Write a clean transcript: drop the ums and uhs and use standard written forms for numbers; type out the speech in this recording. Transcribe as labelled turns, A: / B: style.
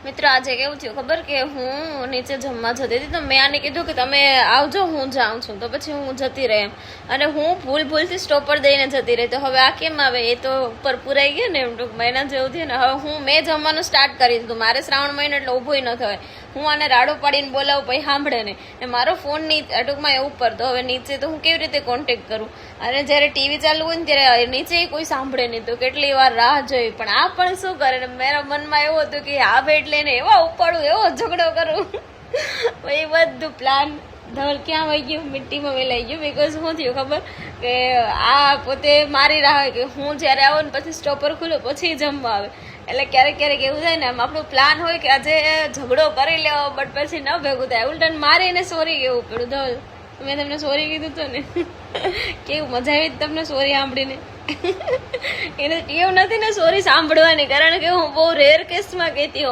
A: મિત્રો આજે કેવું થયું ખબર કે હું નીચે જમવા જતી હતી તો મેં આને કીધું કે તમે આવજો હું જાઉં છું તો પછી હું જતી રહી એમ અને હું ભૂલથી સ્ટોપર દઈને જતી રહી તો હવે આ કેમ આવે એ તો ઉપર પુરાઈ ગયું ને એમ ટૂંકમાં એના જેવું થયું ને હવે મેં જમવાનું સ્ટાર્ટ કરી દીધું મારે શ્રાવણ મહિનો એટલે ઊભો ન થવાય હું આને રાડો પાડીને બોલાવું પછી સાંભળે ને મારો ફોન ટૂંકમાં એ ઉપર તો હવે નીચે તો હું કેવી રીતે કોન્ટેક્ટ કરું અને જ્યારે ટીવી ચાલુ હોય ને ત્યારે નીચે કોઈ સાંભળે નહીં તો કેટલી વાર રાહ જોઈ પણ આ પણ શું કરે ને મારા મનમાં એવું હતું કે આ બેટ લઈને એવા ઉપાડું એવો ઝઘડો કરું એ બધું પ્લાન ધવલ ક્યાં વહી ગયું મિટ્ટીમાં વેલાઈ ગયું બિકોઝ શું થયું ખબર કે આ પોતે મારી રાહ કે હું જ્યારે આવું ને પછી સ્ટોપર ખુલ્લું પછી જમવા આવે એટલે ક્યારેક એવું થાય ને આમ આપણું પ્લાન હોય કે આજે ઝઘડો કરી લેવો બટ પછી ન ભેગું થાય ઉલટન મારે એને સોરી કહેવું પડ્યું ધવલ મેં તમને સોરી કીધું હતું ને કેવું મજા આવી તમને સોરી સાંભળીને એને ટેવ નથી ને સોરી સાંભળવાની કારણ કે હું બહુ રેર કેસમાં કહેતી હોઉં